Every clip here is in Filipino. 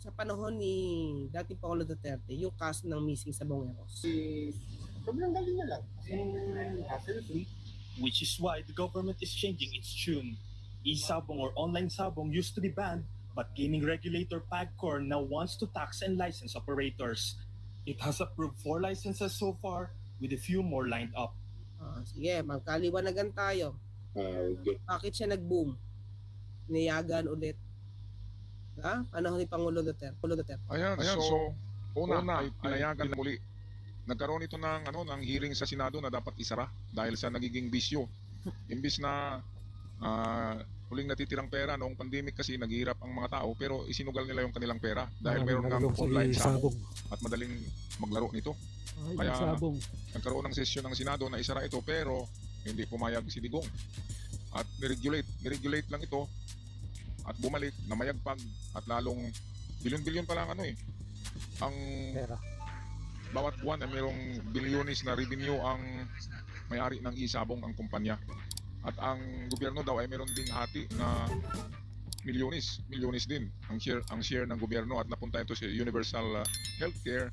sa panahon ni dating Pangulo Duterte yung kaso ng missing sa Bongeros? Sobrang galing na lang. Hassle-free. Which is why the government is changing its tune. E-sabong or online sabong used to be banned, but gaming regulator PAGCOR now wants to tax and license operators. It has approved 4 licenses so far, with a few more lined up. Sige, magkaliwanagan tayo. Bakit siya nag-boom? Niyagan ulit. Panahon ni Pangulo Duterte. Ayan, so una ay pinayagan muli. Nagkaroon ito ng hearing sa Senado na dapat isara dahil sa nagiging bisyo. Imbis na huling natitirang pera noong pandemic kasi naghihirap ang mga tao pero isinugal nila yung kanilang pera dahil meron ng online sabong at madaling maglaro nito. Kaya nagkaroon ng sesyon ng Senado na isara ito pero hindi pumayag si Digong. At niregulate lang ito at bumalik na mayagpag at lalong bilyon-bilyon pa lang ang pera. Bawat buwan ay mayroong bilyones na revenue ang may-ari ng e-sabong ang kumpanya. At ang gobyerno daw ay mayroon ding hati na milyones din ang share ng gobyerno at napunta ito sa Universal Healthcare.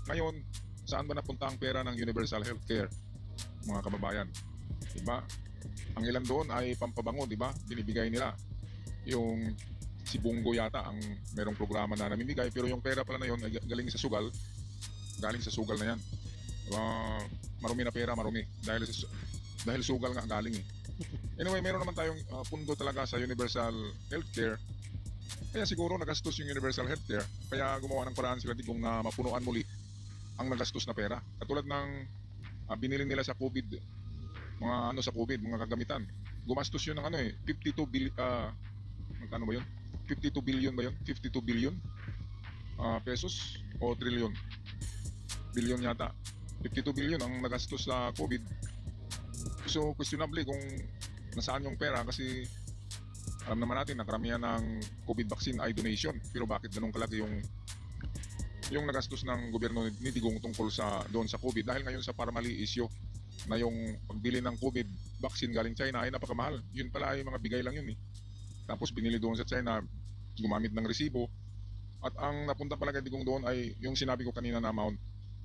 Ngayon, saan ba napunta ang pera ng Universal Healthcare, mga kababayan? Diba? Ang ilan doon ay pampabango, diba? Binibigay nila. Yung si Bungo yata ang merong programa na namimigay pero yung pera pala na yun ay galing sa sugal na yan. Marumi na pera, marumi dahil sugal nga galing Anyway, meron naman tayong pundo talaga sa Universal Healthcare. Kaya siguro nagastos yung Universal Healthcare. Kaya gumawa ng paraan sila Digong na mapunuan muli ang nagastos na pera. Katulad ng binili nila sa COVID, mga kagamitan. Gumastos yun ng 52 billion, magkano ba yun? 52 billion ba yun? 52 billion pesos o trillion? Billion yata. 52 billion ang nagastos sa COVID. So, questionably kung nasaan yung pera kasi alam naman natin na karamihan ng COVID vaccine ay donation. Pero bakit ganun kalaki yung nagastos ng gobyerno ni Digong tungkol doon sa COVID? Dahil ngayon sa Parmali issue na yung pagbili ng COVID vaccine galing China ay napakamahal. Yun pala ay mga bigay lang yun Tapos binili doon sa China, gumamit ng resibo. At ang napunta pala kay Digong doon ay yung sinabi ko kanina na amount.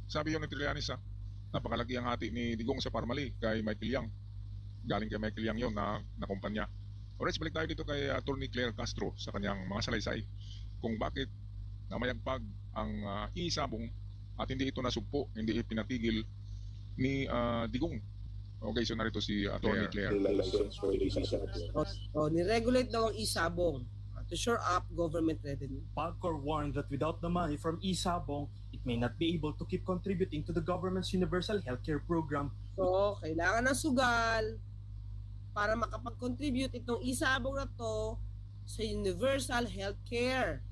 Sabi yun ni Trillanes napakalaki ang hati ni Digong sa Parmali kay Michael Yang. Galing kay Michael Yang yun na kumpanya. Alright, balik tayo dito kay Atty. Claire Castro sa kanyang mga salaysay kung bakit namayagpag ang e-sabong at hindi ito nasugpo, hindi ipinatigil ni Digong. Okay, so narito si Atty. Claire. Ni-regulate daw ang e-sabong to shore up government revenue. PAGCOR warned that without the money from e-sabong, it may not be able to keep contributing to the government's universal healthcare program. So, kailangan ng sugal para makapag-contribute itong e-sabong na to sa universal healthcare.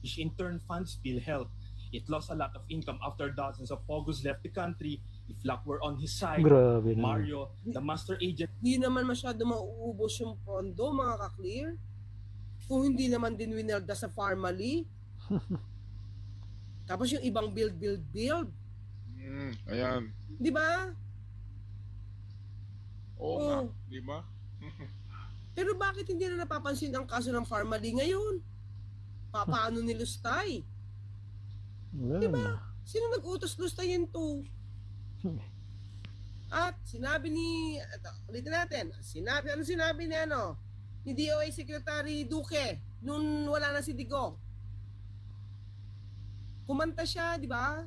Which in turn funds PhilHealth. It lost a lot of income after dozens of Pogos left the country. If luck were on his side, Grabe naman. Mario, the master agent, Di naman masyado mauubos yung pondo, mga ka-clear. Kung hindi naman din winelda sa Parmali. Tapos yung ibang build. Ayan. Di ba? Oo nga, di ba? Pero bakit hindi na napapansin ang kaso ng Parmali ngayon? Paano nilustay? Diba? Sino nag-utos-lustayin to? At sinabi ulitin natin, sinabi ni DOA Secretary Duque nung wala na si Digong. Kumanta siya, di ba?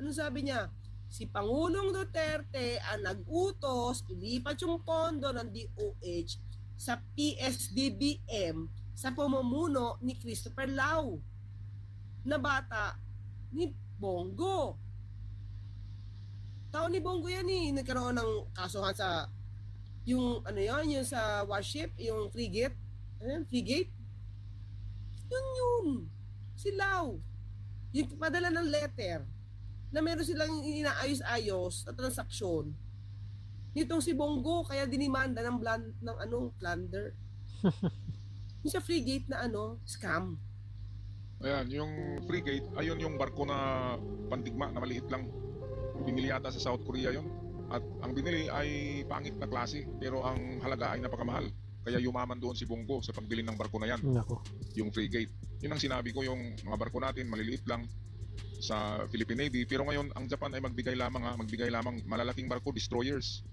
Ano sabi niya? Si Pangulong Duterte ang nag-utos, ilipat yung pondo ng DOH sa PSDBM sa pamumuno ni Christopher Lau na bata ni Bongo. Tao ni Bongo yan nagkaroon ng kasuhan sa yung yung sa warship, yung frigate. Frigate? Yun. Si Lau. Yung padala ng letter na meron silang inaayos-ayos na transaksyon. Nitong si Bongo kaya dinimanda ng plunder. Yung sa frigate na scam. Ayan, yung frigate, ayun yung barko na pantigma na maliit lang. Binili yata sa South Korea yun. At ang binili ay pangit na klase pero ang halaga ay napakamahal. Kaya yumaman doon si Bongo sa pagbili ng barko na yan, Nako. yung frigate. Yun ang sinabi ko, yung mga barko natin maliliit lang sa Philippine Navy, pero ngayon ang Japan ay magbigay lamang malalaking barko, destroyers.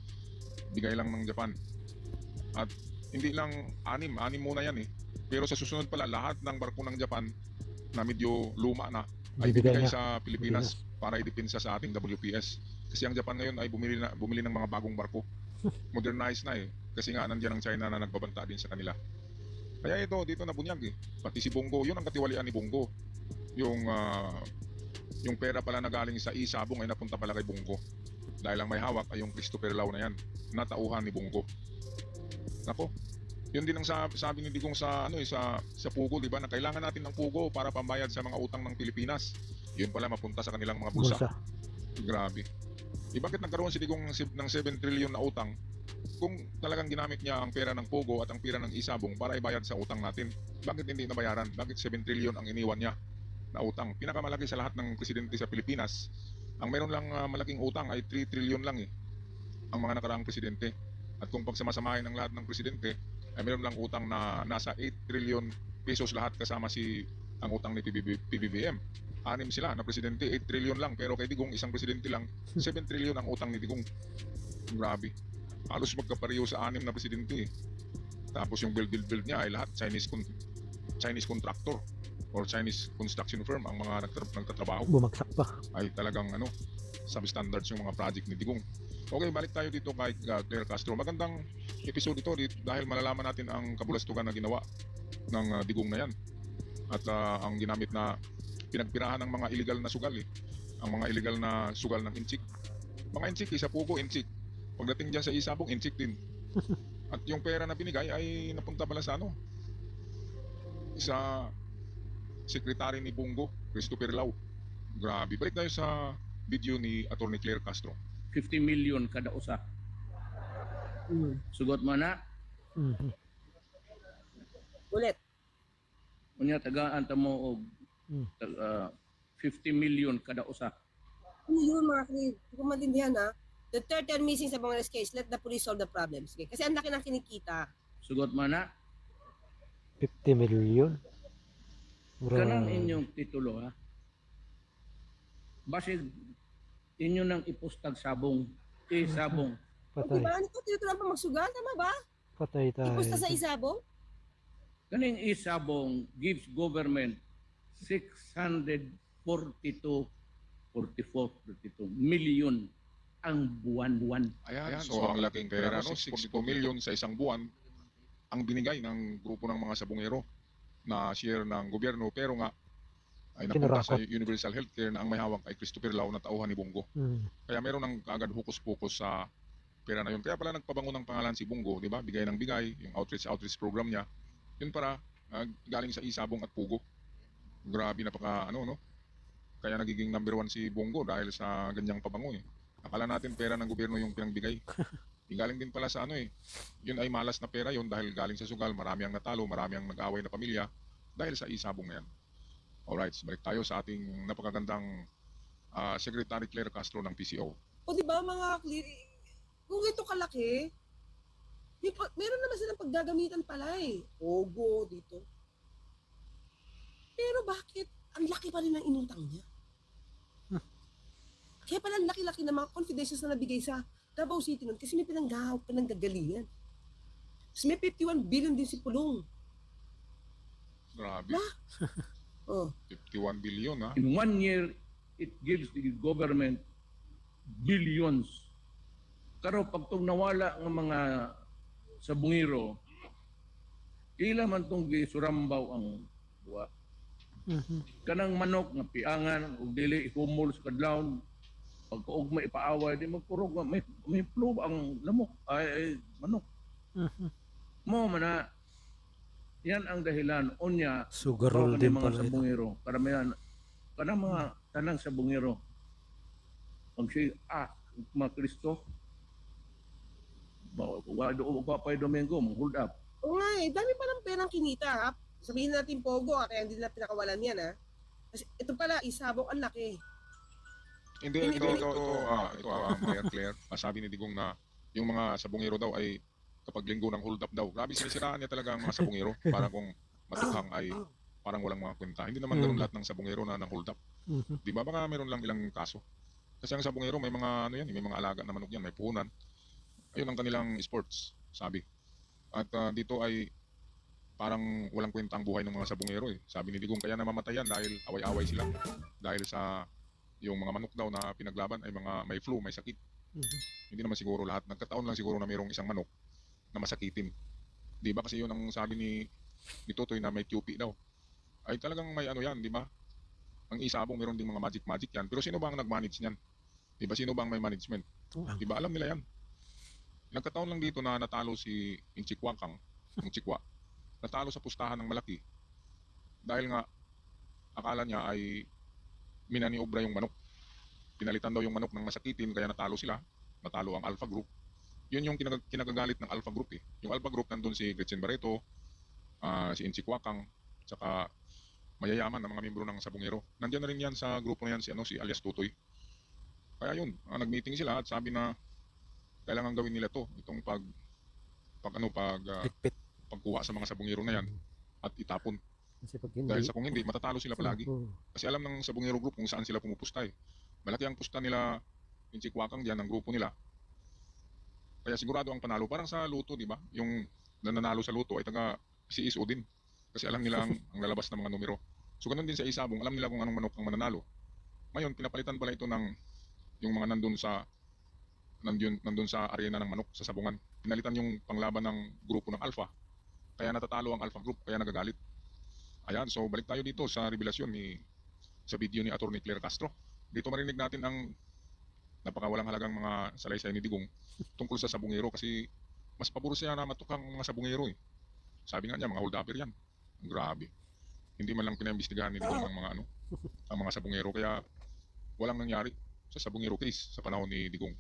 Bigay lang ng Japan. At hindi lang anim muna yan eh. Pero sa susunod pala, lahat ng barko ng Japan na medyo luma na ay Bibigay bibigay niya. sa Pilipinas para idepensa sa ating WPS. Kasi ang Japan ngayon ay bumili ng mga bagong barko. Modernized na eh. Kasi nga nandiyan ang China na nagbabanta din sa kanila. Kaya ito, dito nabunyag eh. Pati si Bongo, yun ang katiwalian ni Bongo. Yung pera pala na galing sa isabong ay napunta pala kay Bongo. Dahil ang may hawak ay yung Christopher Lau na yan. Natauhan ni Bongo. Nako, yun din ang sabi ni Digong sa sa Pugo, di ba? Na kailangan natin ng Pugo para pambayad sa mga utang ng Pilipinas. Yun pala mapunta sa kanilang mga bulsa. Bulsa. Grabe. Bakit nagkaroon si Digong ng 7 trillion na utang kung talagang ginamit niya ang pera ng Pogo at ang pera ng Isabong para ibayad sa utang natin? Bakit hindi nabayaran? Bakit 7 trillion ang iniwan niya na utang? Pinakamalaki sa lahat ng presidente sa Pilipinas. Ang meron lang malaking utang ay 3 trillion lang eh. Ang mga nakaraang presidente. At kung pagsamasamahin ng lahat ng presidente, ay meron lang utang na nasa 8 trillion pesos lahat kasama ang utang ni PBBM. 6 sila na presidente, 8 trillion lang. Pero kay Digong, isang presidente lang, 7 trillion ang utang ni Digong. Grabe. Halos magkapareho sa 6 na presidente eh. Tapos yung build niya ay lahat Chinese contractor or Chinese construction firm ang mga nagtatrabaho. Bumagsak pa. Ay talagang substandards yung mga project ni Digong. Okay, balik tayo dito kay Claire Castro. Magandang episode ito dahil malalaman natin ang kabulastugan na ginawa ng Digong na yan. At ang ginamit na pinagpirahan ng mga illegal na sugal eh. Ang mga illegal na sugal ng inchik. Mga inchik, sa Pugo, inchik. Pagdating dyan sa Isabong, inchik din. At yung pera na binigay ay napunta pala sa sa sekretary ni Bongo, Christopher Lau. Grabe. Balik tayo sa video ni Atty. Claire Castro. 50 million kada usa. Sugot man na, Mhm. Ulit. unya tagaan ta mo og 50 million kada usa. Ano yun mga kid? Hindi ko maintindihan ha. The third and missing sa mga case, let the police solve the problem. Sige. Kasi ang laki ng kinikita. Sugot man na, 50 million. kanang inyong titulo ha. Base inyo nang ipustag sabong, sabong. Patay. Patay. Diba? Ano ito? Tinutunan pa magsugal? Tama ba? Patay tayo. Ipusta sa isabong? Kaning isabong gives government 642 million ang buwan-buwan. Ayan, so ang laking pera, 62 million sa isang buwan ang binigay ng grupo ng mga sabungero na share ng gobyerno, pero nga ay napunta sa Universal Healthcare na ang may hawak ay Christopher Lau na tauhan ni Bongo. Kaya meron ng kaagad hukus-pukus sa pera na yun. Kaya pala nagpabango ng pangalan si Bongo, di ba? Bigay ng bigay, yung outreach program niya. Yun para galing sa Isabong at Pugo. Grabe, napaka no? Kaya nagiging number 1 si Bongo dahil sa ganyang pabango eh. Akala natin pera ng gobyerno yung pinangbigay. Galing din pala sa yun ay malas na pera yun dahil galing sa sugal, marami ang natalo, marami ang nag-away na pamilya dahil sa Isabong na yan. Alright, balik tayo sa ating napakagandang Secretary Claire Castro ng PCO. O di ba mga kung ito kalaki, meron naman silang paggagamitan pala eh. Ogo dito. Pero bakit ang laki pa rin ng inutang niya? Kaya pala ang laki-laki ng mga confidentials na nabigay sa Davao City nun kasi may pinanggagalingan. Tapos may 51 billion din si Pulong. Grabe. Oh. 51 billion ha. In 1 year, it gives the government billions. Pero pag itong nawala ng mga sabungiro, ila man itong gisurambaw ang buwa. Kanang manok nga piangan o dili ihumol sa kadlawon, pagkaog may ipaaway, di magpurog may flu ang lamok ay manok. Mo man na yan ang dahilan unya Sugarol din mga pala ito. sabungiro. Karamihan kanang mga tanang sabungiro. Pag siya mga Kristo wa pa Domingo hold up. Oo nga eh, dami pa ng perang kinita ha. Sabihin natin Pogo kaya hindi nila pinakawalan yan ha. Kasi ito pala, Isabong ang laki. Hindi, ito, Claire. Sabi ni Digong na yung mga sabungero daw ay kapag linggo ng hold up daw. Grabe, sinisiraan niya talaga ang mga sabungero para kung matukhang ay parang walang mga kwenta. Hindi naman ganun lahat ng sabungero na ng hold up. Mhm. Di ba? Baka meron lang ilang kaso. Kasi ang sabungero may mga ano yan, may mga alaga na manok yan, may puhunan. Ayun ang kanilang sports, sabi. At dito ay parang walang kwenta ang buhay ng mga sabungero eh. Sabi ni Digong kaya namamatayan dahil away-away sila. Dahil sa yung mga manok daw na pinaglaban ay mga may flu, may sakit. Mhm. Hindi naman siguro lahat. Nagkataon lang siguro na mayroong isang manok na masakitin. Di ba kasi yun ang sabi ni Totoy na may QP daw. Ay talagang may ano yan, di ba? Ang isabong meron ding mga magic yan. Pero sino ba ang nag-manage niyan? Di ba sino ba ang may management? Di ba alam nila yan? Nagkataon lang dito na natalo si Inchikwakang, ang Chikwa. Natalo sa pustahan ng malaki. Dahil nga akala niya ay minaniobra yung manok. Pinalitan daw yung manok ng masakitin kaya natalo sila. Natalo ang Alpha Group. Yun yung kinagagalit ng Alpha Group eh. Yung Alpha Group nandun si Gretchen Barreto, si Inchikwakang, tsaka mayayaman na mga membro ng Sabungero. Nandiyan na rin yan sa grupo na yan si alias Tutoy. Kaya yun, nag-meeting sila at sabi na kailangan gawin nila to, itong Pitpit. pagkuha sa mga Sabungero na yan at itapon. Kasi pag hindi, Dahil sa kung hindi, matatalo sila palagi. Oo. Kasi alam ng Sabungero Group kung saan sila pumupusta eh. Malaki ang pusta nila, Inchikwakang diyan, ang grupo nila. Kaya sigurado ang panalo. Parang sa luto, di ba? Yung nananalo sa luto ay taga CSO din. Kasi alam nila ang lalabas ng mga numero. So ganun din sa isabong, alam nila kung anong manok ang mananalo. Ngayon, pinapalitan pala ito ng yung mga nandun sa arena ng manok sa sabungan. Pinalitan yung panglaban ng grupo ng Alpha. Kaya natatalo ang Alpha Group, kaya nagagalit. Ayan, so balik tayo dito sa revelasyon sa video ni Atty. Claire Castro. Dito marinig natin ang napakawalang halagang mga salaysay ni Digong tungkol sa sabungero kasi mas pabor siya na matukang mga sabungero eh. Sabi nga niya, mga hold-upper yan. Grabe. Hindi man lang pinaimbestigahan ni Digong ang mga sabungero kaya walang nangyari sa sabungero case sa panahon ni Digong.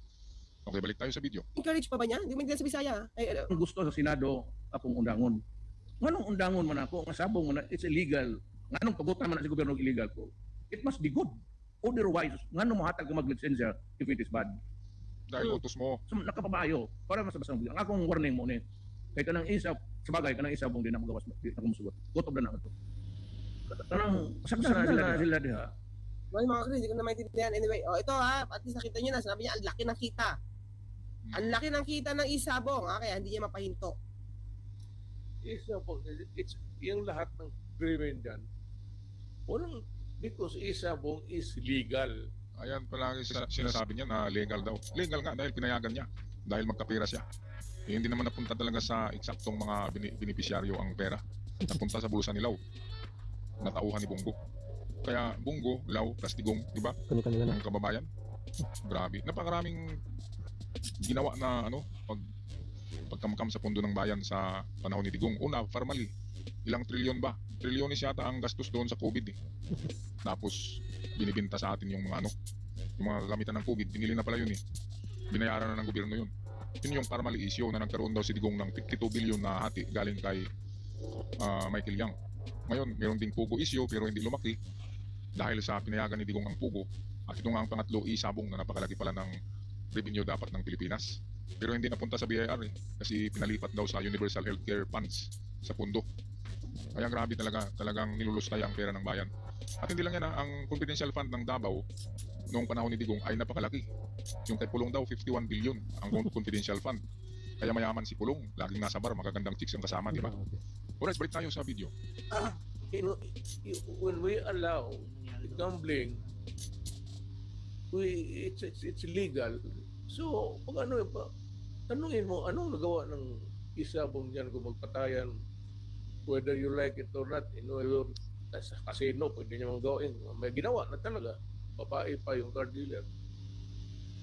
Okay, balik tayo sa video. Encourage pa ba niya? Hindi mo sa Bisaya. Ay, Ang gusto sa Senado akong undangon. Nganong undangon man ako, nga sabong man it's illegal. Nganong pagutan man na si gobyerno illegal ko. It must be good. Otherwise, nganong mahatag ka mag-lisensya if it is bad. Dahil utos mo, So, nakapabayo para masabasang ang akong warning mo ni kay kanang isa sabagay kanang isa bong di na magawas di na kumusugot. Gotob na to. Kanang saksa na sila diha. well, mga Chris, hindi ko na maintindihan. Anyway, ito at least nakita nyo na. Sabi niya, ang laki ng kita. Ang laki ng kita ng isabong. Kaya hindi niya mapahinto. Isabong, it's yung lahat ng krimen dyan. Walang, because Isabong is legal. ayan palagi sinasabi niya na legal daw. Legal nga dahil pinayagan niya. Dahil magkapera siya. Hindi naman napunta talaga sa eksaktong mga benepisyaryo ang pera. Napunta sa bulsa ni Lau. Natauhan ni Bungo. Kaya Bungo, Lau, plus Digong, di ba? Kani-kanila na. Ang kababayan. Grabe. Napakaraming ginawa na pagkamkam sa pondo ng bayan sa panahon ni Digong. Una, formally, ilang trilyon ba? Trilyonis yata ang gastos doon sa COVID eh. Tapos binibinta sa atin yung mga yung mga gamitan ng COVID, binili na pala yun eh. Binayaran na ng gobyerno yun. Yun yung formally issue na nagkaroon daw si Digong ng 52 billion na hati galing kay Michael Yang. Ngayon, meron ding Pugo issue pero hindi lumaki dahil sa pinayagan ni Digong ang Pugo. At ito nga ang pangatlo, isabong na napakalaki pala ng revenue dapat ng Pilipinas. Pero hindi napunta sa BIR eh, kasi pinalipat daw sa Universal Healthcare Funds sa pundo. Kaya grabe talagang nilulustay ang pera ng bayan. At hindi lang yan ang confidential fund ng Davao noong panahon ni Digong ay napakalaki. Yung kay Pulong daw 51 billion ang confidential fund. Kaya mayaman si Pulong, laging nasa bar, magagandang chicks ang kasama, di ba? Alright, balik tayo sa video. When we allow gambling, it's legal. So, pag tanungin mo, anong nagawa ng Isabong dyan kung magpatayan, whether you like it or not, sa casino, pwede niya mong gawin. May ginawa na talaga. Babae pa yung car dealer.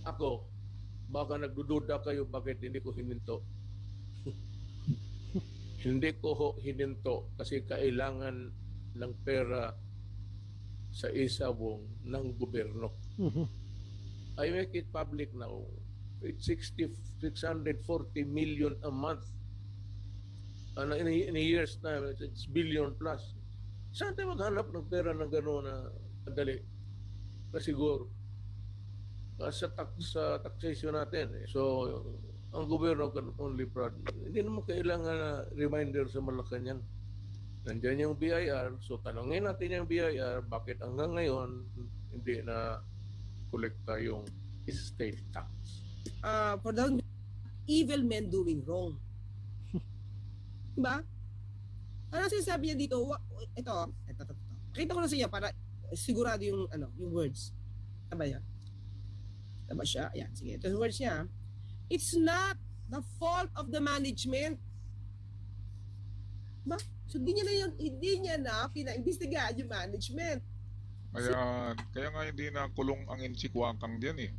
Ako, baka nagdududa kayo bakit hindi ko hininto. Hindi ko hininto kasi kailangan ng pera sa Isabong ng gobyerno. Mhm. I make it public now. It's 640 million a month. In a year's time, it's billion plus. Saan tayo maghanap ng pera ng gano'n na madali? Na siguro. Sa taxation natin. So, ang gobyerno can only prod. Hindi naman kailangan na reminder sa Malacanang. Nandiyan yung BIR, so tanongin natin yung BIR, bakit hanggang ngayon hindi na kolekta yung estate tax. For the evil men doing wrong. Diba? Ano sinasabi niya dito? Ito. Pakita ko na sa iyo para sigurado yung yung words. Tama yan? Tama siya? Ayan, sige. Ito yung words niya. It's not the fault of the management. Ba? So hindi niya na pinaimbestigahan yung management. Kaya nga hindi na kulong ang insikwakang diyan eh.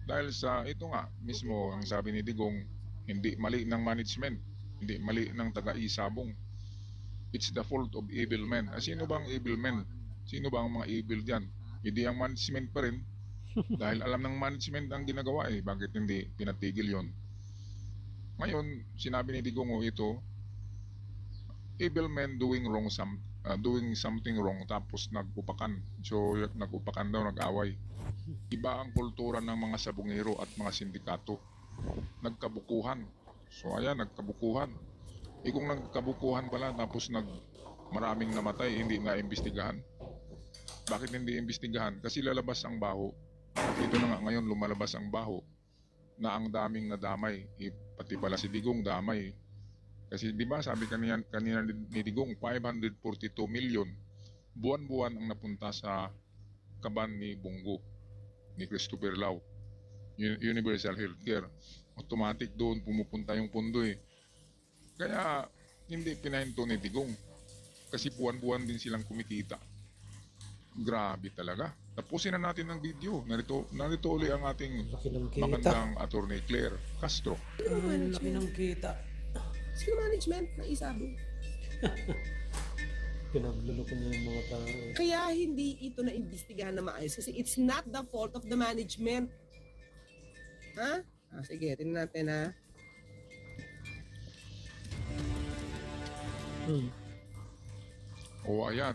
Dahil sa ito nga mismo ang sabi ni Digong, hindi mali ng management, hindi mali ng taga-isabong. It's the fault of evil men. Sino bang evil men? Sino ba ang mga evil diyan? Hindi ang management pa rin. Dahil alam ng management ang ginagawa eh, bakit hindi pinatigil yon? Ngayon, sinabi ni Digong ito, evil men doing something wrong tapos nag-upakan. So nag-upakan daw, nag-away. Iba ang kultura ng mga sabungero at mga sindikato. Nagkabukuhan. So ayan, nagkabukuhan. Kung nagkabukuhan pala tapos maraming namatay, hindi nga imbestigahan. Bakit hindi imbestigahan? Kasi lalabas ang baho. Ito na nga ngayon, lumalabas ang baho na ang daming nadamay. Pati pala si Digong damay. Kasi di ba sabi kanina ni Digong 542 million buwan-buwan ang napunta sa kaban ni Bongo, ni Christopher Lau, Universal Healthcare. Automatic doon pumupunta yung pondo eh. Kaya hindi pinahinto ni Digong kasi buwan-buwan din silang kumikita. Grabe talaga. Tapusin na natin ang video. Narito uli ang ating Laki ng kita. magandang attorney Claire Castro. Laki ng kita. Sino management na isabong? Pinagluloko niya yung mga tao. Kaya hindi ito na imbestigahan na maayos kasi it's not the fault of the management. Ha? Sige, tingnan natin ha. Hmm. O ayan,